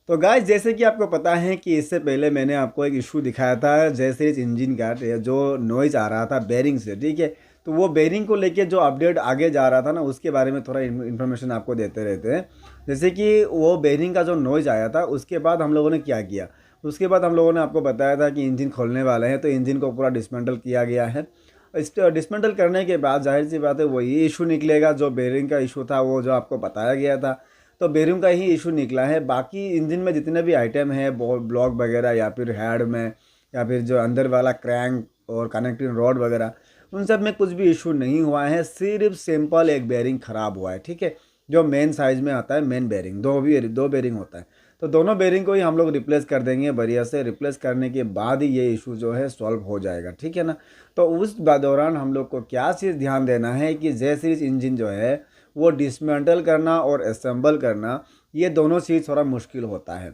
तो गाइस जैसे कि आपको पता है कि इससे पहले मैंने आपको एक इशू दिखाया था जैसे इस इंजन का जो नॉइज़ आ रहा था बेरिंग से, ठीक है। तो वो बेरिंग को लेके जो अपडेट आगे जा रहा था ना, उसके बारे में थोड़ा इन्फॉर्मेशन आपको देते रहते हैं। जैसे कि वो बेरिंग का जो नॉइज़ आया था उसके बाद हम लोगों ने क्या किया, उसके बाद हम लोगों ने आपको बताया था कि इंजन खोलने वाले हैं, तो इंजन को पूरा डिसमेंटल किया गया है। इस डिसमेंटल करने के बाद जाहिर सी बात है वही इशू निकलेगा जो बेरिंग का इशू था, वो जो आपको बताया गया था। तो बेरिंग का ही इशू निकला है। बाकी इंजन में जितने भी आइटम है ब्लॉक वगैरह या फिर हेड में या फिर जो अंदर वाला क्रैंक और कनेक्टिंग रॉड वगैरह, उन सब में कुछ भी इशू नहीं हुआ है। सिर्फ सिंपल एक बेरिंग ख़राब हुआ है, ठीक है। जो मेन साइज़ में आता है मेन बेरिंग, दो बेरिंग होता है। तो दोनों बेरिंग को ही हम लोग रिप्लेस कर देंगे बढ़िया से। रिप्लेस करने के बाद ही ये इशू जो है सॉल्व हो जाएगा, ठीक है ना। तो उस दौरान हम लोग को क्या चीज़ ध्यान देना है कि जैसे इस इंजन जो है वो डिसमेंटल करना और असेंबल करना, ये दोनों चीज़ थोड़ा मुश्किल होता है।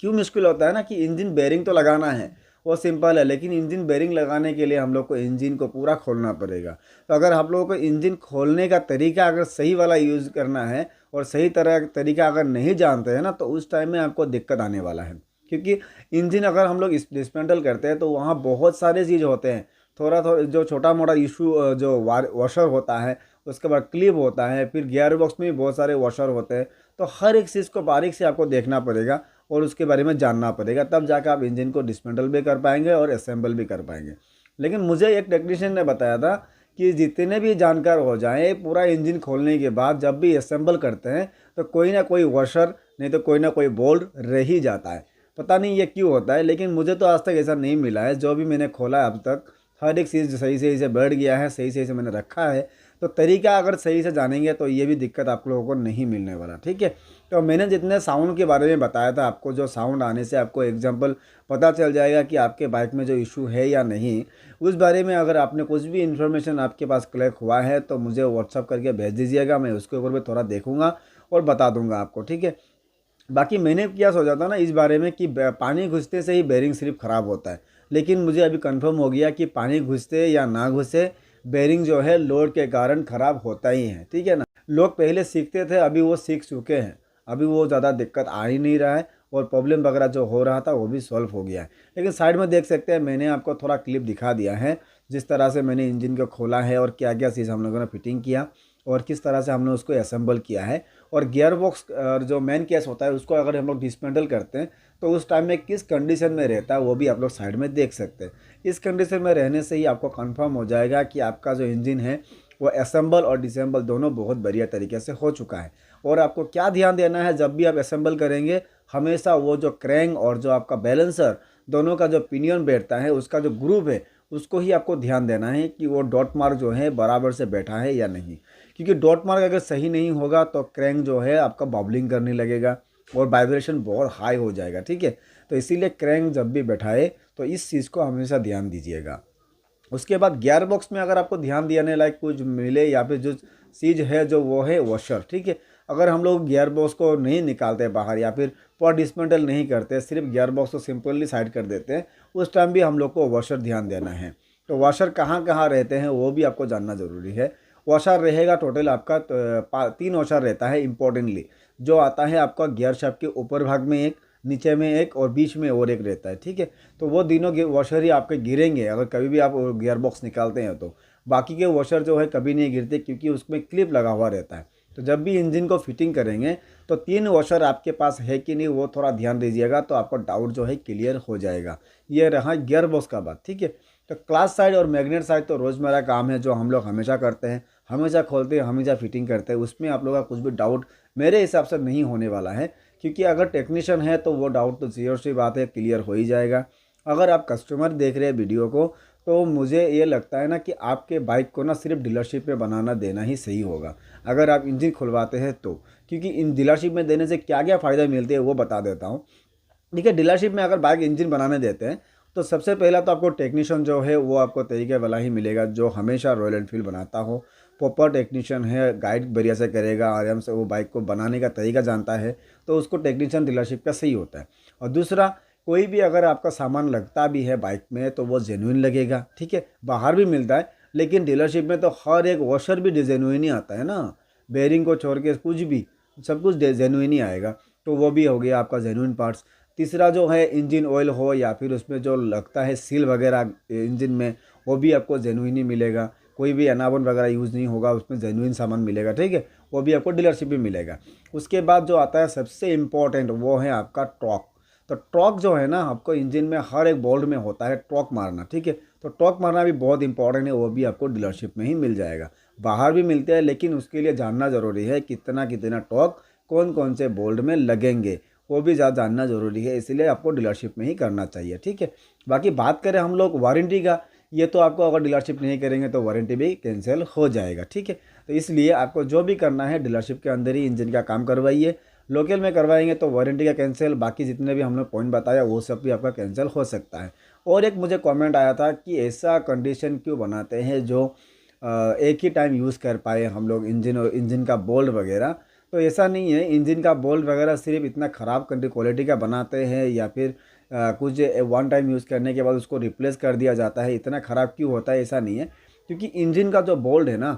क्यों मुश्किल होता है ना, कि इंजन बेरिंग तो लगाना है वो सिंपल है, लेकिन इंजन बेरिंग लगाने के लिए हम लोग को इंजन को पूरा खोलना पड़ेगा। तो अगर आप लोगों को इंजन खोलने का तरीका अगर सही वाला यूज़ करना है और सही तरह तरीका अगर नहीं जानते हैं ना, तो उस टाइम में आपको दिक्कत आने वाला है। क्योंकि इंजन अगर हम लोग डिसमेंटल करते हैं तो वहाँ बहुत सारे चीज़ होते हैं। थोड़ा थोड़ा जो छोटा मोटा इशू जो वॉशर होता है, उसके बाद क्लिप होता है, फिर गियर बॉक्स में भी बहुत सारे वॉशर होते हैं। तो हर एक चीज़ को बारीक से आपको देखना पड़ेगा और उसके बारे में जानना पड़ेगा, तब जाकर आप इंजन को डिसमेंटल भी कर पाएंगे और असेंबल भी कर पाएंगे। लेकिन मुझे एक टेक्नीशियन ने बताया था कि जितने भी जानकार हो जाएं, पूरा इंजन खोलने के बाद जब भी असेंबल करते हैं तो कोई ना कोई वॉशर नहीं तो कोई ना कोई बोल्ट रह ही जाता है। पता नहीं ये क्यों होता है, लेकिन मुझे तो आज तक ऐसा नहीं मिला है। जो भी मैंने खोला है अब तक, हर एक चीज़ सही सही से बैठ गया है, सही सही से मैंने रखा है। तो तरीका अगर सही से जानेंगे तो ये भी दिक्कत आप लोगों को नहीं मिलने वाला, ठीक है। तो मैंने जितने साउंड के बारे में बताया था आपको, जो साउंड आने से आपको एग्जांपल पता चल जाएगा कि आपके बाइक में जो इशू है या नहीं, उस बारे में अगर आपने कुछ भी इन्फॉर्मेशन आपके पास कलेक्ट हुआ है तो मुझे व्हाट्सअप करके भेज दीजिएगा। मैं उसके ऊपर भी थोड़ा देखूंगा और बता दूंगा आपको, ठीक है। बाकी मैंने क्या सोचा था ना इस बारे में कि पानी घुसते से ही बेरिंग सिर्फ ख़राब होता है, लेकिन मुझे अभी कंफर्म हो गया कि पानी घुसते या ना घुसे, बेरिंग जो है लोड के कारण ख़राब होता ही है, ठीक है ना। लोग पहले सीखते थे, अभी वो सीख चुके हैं। अभी वो ज़्यादा दिक्कत आ ही नहीं रहा है और प्रॉब्लम वगैरह जो हो रहा था वो भी सॉल्व हो गया है। लेकिन साइड में देख सकते हैं, मैंने आपको थोड़ा क्लिप दिखा दिया है जिस तरह से मैंने इंजन को खोला है और क्या क्या चीज़ हम लोगों ने फिटिंग किया और किस तरह से हमने उसको असेंबल किया है। और गियर बॉक्स जो मेन केस होता है उसको अगर हम लोग डिसमेंटल करते हैं तो उस टाइम में किस कंडीशन में रहता है वो भी आप लोग साइड में देख सकते हैं। इस कंडीशन में रहने से ही आपको कंफर्म हो जाएगा कि आपका जो इंजन है वो असेंबल और डिसेंबल दोनों बहुत बढ़िया तरीके से हो चुका है। और आपको क्या ध्यान देना है जब भी आप असेंबल करेंगे, हमेशा वो जो क्रैंक और जो आपका बैलेंसर दोनों का जो पिनियन बैठता है, उसका जो ग्रुप है, उसको ही आपको ध्यान देना है कि वो डॉट मार्क जो है बराबर से बैठा है या नहीं। क्योंकि डॉट मार्क अगर सही नहीं होगा तो क्रैंक जो है आपका बबलिंग करने लगेगा और वाइब्रेशन बहुत हाई हो जाएगा, ठीक है। तो इसीलिए क्रैंक जब भी बैठाए तो इस चीज़ को हमेशा ध्यान दीजिएगा। उसके बाद गियर बॉक्स में अगर आपको ध्यान देने लायक कुछ मिले या फिर जो चीज़ है जो वो है वॉशर, ठीक है। अगर हम लोग गियर बॉक्स को नहीं निकालते बाहर या फिर पूरा डिसमेंटल नहीं करते, सिर्फ गियर बॉक्स को सिंपली साइड कर देते हैं, उस टाइम भी हम लोग को वॉशर ध्यान देना है। तो वॉशर कहाँ कहाँ रहते हैं वो भी आपको जानना ज़रूरी है। वॉशर रहेगा टोटल आपका 3 वॉशर रहता है इंपॉर्टेंटली। जो आता है आपका गियर शाफ्ट के ऊपर भाग में एक, नीचे में एक और बीच में और एक रहता है, ठीक है। तो वो तीनों वॉशर ही आपके गिरेंगे अगर कभी भी आप गियर बॉक्स निकालते हैं तो। बाकी के वॉशर जो है कभी नहीं गिरते क्योंकि उसमें क्लिप लगा हुआ रहता है। तो जब भी इंजन को फिटिंग करेंगे तो 3 वॉशर आपके पास है कि नहीं वो थोड़ा ध्यान दीजिएगा, तो आपका डाउट जो है क्लियर हो जाएगा। ये रहा गियर बॉक्स का बात, ठीक है। तो क्लास साइड और मैग्नेट साइड तो रोज़मर्रा काम है जो हम लोग हमेशा करते हैं, हमेशा खोलते हैं, हमेशा फिटिंग करते हैं। उसमें आप लोगों का कुछ भी डाउट मेरे हिसाब से नहीं होने वाला है, क्योंकि अगर टेक्नीशियन है तो वो डाउट तो ज़ीरो सी बात है क्लियर हो ही जाएगा। अगर आप कस्टमर देख रहे हैं वीडियो को, तो मुझे ये लगता है ना कि आपके बाइक को ना सिर्फ डीलरशिप में बनाना देना ही सही होगा अगर आप इंजन खुलवाते हैं तो। क्योंकि इन डीलरशिप में देने से क्या क्या फ़ायदा मिलते हैं वो बता देता हूँ। देखिए, डीलरशिप में अगर बाइक इंजन बनाने देते हैं तो सबसे पहला तो आपको टेक्नीशियन जो है वो आपको तरीके वाला ही मिलेगा जो हमेशा रॉयल एनफील्ड बनाता हो। प्रॉपर टेक्नीशियन है, गाइड बढ़िया से करेगा, आराम से वो बाइक को बनाने का तरीका जानता है, तो उसको टेक्नीशियन डीलरशिप का सही होता है। और दूसरा, कोई भी अगर आपका सामान लगता भी है बाइक में तो वो जेन्युइन लगेगा, ठीक है। बाहर भी मिलता है लेकिन डीलरशिप में तो हर एक वॉशर भी जेन्युइन ही आता है ना। बेरिंग को छोड़ के कुछ भी सब कुछ जेन्युइन ही आएगा। तो वो भी हो गया आपका जेन्युइन पार्ट्स। तीसरा जो है इंजन ऑयल हो या फिर उसमें जो लगता है सील वगैरह इंजन में, वो भी आपको जेन्युइन ही मिलेगा। कोई भी अनावन वगैरह यूज़ नहीं होगा, उसमें जेन्युइन सामान मिलेगा, ठीक है। वो भी आपको डीलरशिप भी मिलेगा। उसके बाद जो आता है सबसे इम्पोर्टेंट, वो है आपका टॉर्क। तो टॉर्क जो है ना, आपको इंजन में हर एक बोल्ट में होता है टॉर्क मारना, ठीक है। तो टॉर्क मारना भी बहुत इंपॉर्टेंट है, वो भी आपको डीलरशिप में ही मिल जाएगा। बाहर भी मिलते हैं, लेकिन उसके लिए जानना ज़रूरी है कितना कितना टॉर्क कौन कौन से बोल्ट में लगेंगे, वो भी ज़्यादा जानना ज़रूरी है, इसलिए आपको डीलरशिप में ही करना चाहिए, ठीक है। बाकी बात करें हम लोग वारंटी का, ये तो आपको अगर डीलरशिप नहीं करेंगे तो वारंटी भी कैंसिल हो जाएगा, ठीक है। तो इसलिए आपको जो भी करना है डीलरशिप के अंदर ही इंजन का काम करवाइए। लोकल में करवाएंगे तो वारंटी का कैंसिल, बाकी जितने भी हमने पॉइंट बताया वो सब भी आपका कैंसिल हो सकता है। और एक मुझे कमेंट आया था कि ऐसा कंडीशन क्यों बनाते हैं जो एक ही टाइम यूज़ कर पाए हम लोग इंजन और इंजन का बोल्ट वगैरह। तो ऐसा नहीं है, इंजन का बोल्ट वगैरह सिर्फ इतना ख़राब क्वालिटी का बनाते हैं या फिर कुछ वन टाइम यूज़ करने के बाद उसको रिप्लेस कर दिया जाता है, इतना ख़राब क्यों होता है, ऐसा नहीं है। क्योंकि इंजन का जो बोल्ट है ना,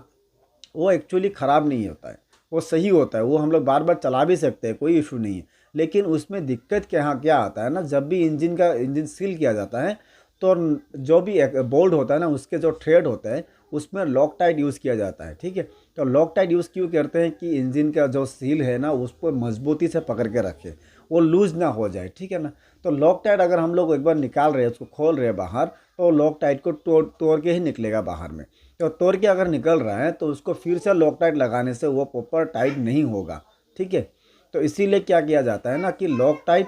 वो एक्चुअली ख़राब नहीं होता है, वो सही होता है, वो हम लोग बार बार चला भी सकते हैं, कोई इशू नहीं है। लेकिन उसमें दिक्कत क्या क्या आता है ना, जब भी इंजन सील किया जाता है तो जो भी बोल्ट होता है ना, उसके जो थ्रेड होता है उसमें लॉक टाइट यूज़ किया जाता है, ठीक है। तो लॉक टाइट यूज़ क्यों करते हैं कि इंजन का जो सील है ना उसको मजबूती से पकड़ के रखे, वो लूज़ ना हो जाए, ठीक है ना। तो लॉक टाइट अगर हम लोग एक बार निकाल रहे हैं, उसको खोल रहे हैं बाहर, तो लॉक टाइट को तोड़ के ही निकलेगा बाहर में। तो तोड़ के अगर निकल रहा है तो उसको फिर से लॉक टाइट लगाने से वो प्रॉपर टाइट नहीं होगा, ठीक है। तो इसीलिए क्या किया जाता है ना कि लॉक टाइट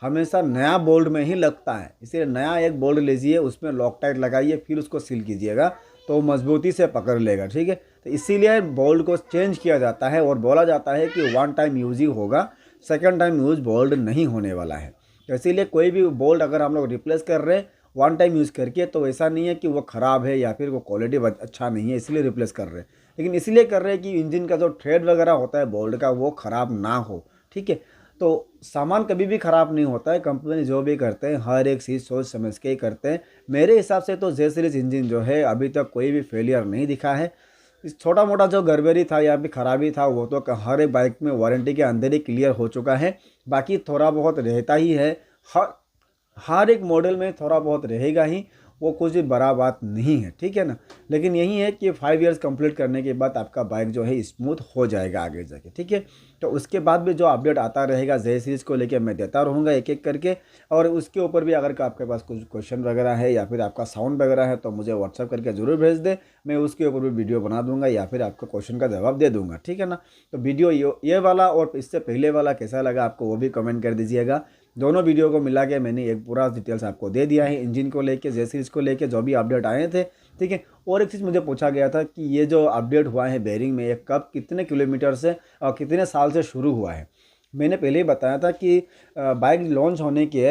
हमेशा नया बोल्ट में ही लगता है, इसीलिए नया एक बोल्ट लीजिए, उसमें लॉक टाइट लगाइए, फिर उसको सील कीजिएगा तो वो मजबूती से पकड़ लेगा, ठीक है। तो इसीलिए बोल्ट को चेंज किया जाता है और बोला जाता है कि वन टाइम यूज़ ही होगा, सेकंड टाइम यूज़ बोल्ट नहीं होने वाला है। तो इसीलिए कोई भी बोल्ट अगर हम लोग रिप्लेस कर रहे हैं वन टाइम यूज़ करके, तो ऐसा नहीं है कि वो ख़राब है या फिर वो क्वालिटी अच्छा नहीं है इसलिए रिप्लेस कर रहे हैं, लेकिन इसलिए कर रहे हैं कि इंजन का जो थ्रेड वगैरह होता है बोल्ट का वो ख़राब ना हो, ठीक है। तो सामान कभी भी ख़राब नहीं होता है, कंपनी जो भी करते हैं हर एक चीज़ सोच समझ के ही करते हैं। मेरे हिसाब से तो जे सीरीज इंजन जो है अभी तक कोई भी फेलियर नहीं दिखा है। इस छोटा मोटा जो गड़बड़ी था या फिर ख़राबी था वो तो हर एक बाइक में वारंटी के अंदर ही क्लियर हो चुका है, बाकी थोड़ा बहुत रहता ही है, हर हर एक मॉडल में थोड़ा बहुत रहेगा ही, वो कुछ भी बड़ा बात नहीं है, ठीक है ना। लेकिन यही है कि 5 इयर्स कंप्लीट करने के बाद आपका बाइक जो है स्मूथ हो जाएगा आगे जाके, ठीक है। तो उसके बाद भी जो अपडेट आता रहेगा जे सीरीज़ को लेके मैं देता रहूँगा एक एक करके। और उसके ऊपर भी अगर आपके पास कुछ क्वेश्चन वगैरह है या फिर आपका साउंड वगैरह है तो मुझे व्हाट्सअप करके ज़रूर भेज दे, मैं उसके ऊपर भी वीडियो बना दूंगा या फिर आपका क्वेश्चन का जवाब दे दूंगा, ठीक है ना। तो वीडियो ये वाला और इससे पहले वाला कैसा लगा आपको वो भी कमेंट कर दीजिएगा। दोनों वीडियो को मिला के मैंने एक पूरा डिटेल्स आपको दे दिया है, इंजन को लेके जे सीरीज़ को लेके जो भी अपडेट आए थे, ठीक है। और एक चीज़ मुझे पूछा गया था कि ये जो अपडेट हुआ है बेरिंग में, ये कब कितने किलोमीटर से और कितने साल से शुरू हुआ है। मैंने पहले ही बताया था कि बाइक लॉन्च होने के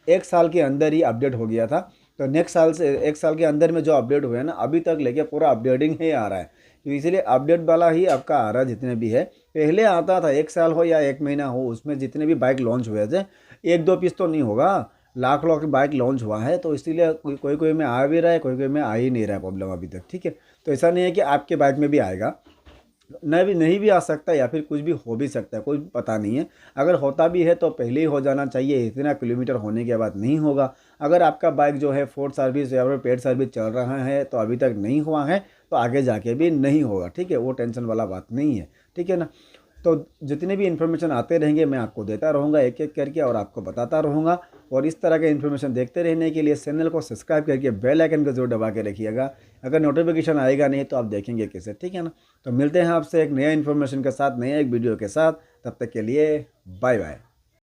1 साल के अंदर ही अपडेट हो गया था। तो नेक्स्ट साल से 1 साल के अंदर में जो अपडेट हुए हैं ना, अभी तक लेके पूरा अपडेटिंग ही आ रहा है, तो इसलिए अपडेट वाला ही आपका आ रहा है। जितने भी है पहले आता था 1 साल हो या 1 महीना हो, उसमें जितने भी बाइक लॉन्च हुए थे 1-2 पीस तो नहीं होगा, लाख लाख बाइक लॉन्च हुआ है। तो इसीलिए कोई कोई में आ भी रहा है, कोई कोई में आ ही नहीं रहा है प्रॉब्लम अभी तक, ठीक है। तो ऐसा नहीं है कि आपके बाइक में भी आएगा, नहीं भी आ सकता या फिर कुछ भी हो भी सकता है, कोई पता नहीं है। अगर होता भी है तो पहले ही हो जाना चाहिए, इतना किलोमीटर होने के बाद नहीं होगा। अगर आपका बाइक जो है फोर्थ सर्विस या फिर पेड सर्विस चल रहा है तो अभी तक नहीं हुआ है, तो आगे जाके भी नहीं होगा, ठीक है। वो टेंशन वाला बात नहीं है, ठीक है ना। तो जितने भी इन्फॉर्मेशन आते रहेंगे मैं आपको देता रहूँगा एक एक करके और आपको बताता रहूँगा। और इस तरह के इन्फॉर्मेशन देखते रहने के लिए चैनल को सब्सक्राइब करके बेल आइकन को जरूर दबा के रखिएगा। अगर नोटिफिकेशन आएगा नहीं तो आप देखेंगे कैसे, ठीक है ना। तो मिलते हैं आपसे एक नया इन्फॉर्मेशन के साथ, नया एक वीडियो के साथ, तब तक के लिए बाय बाय।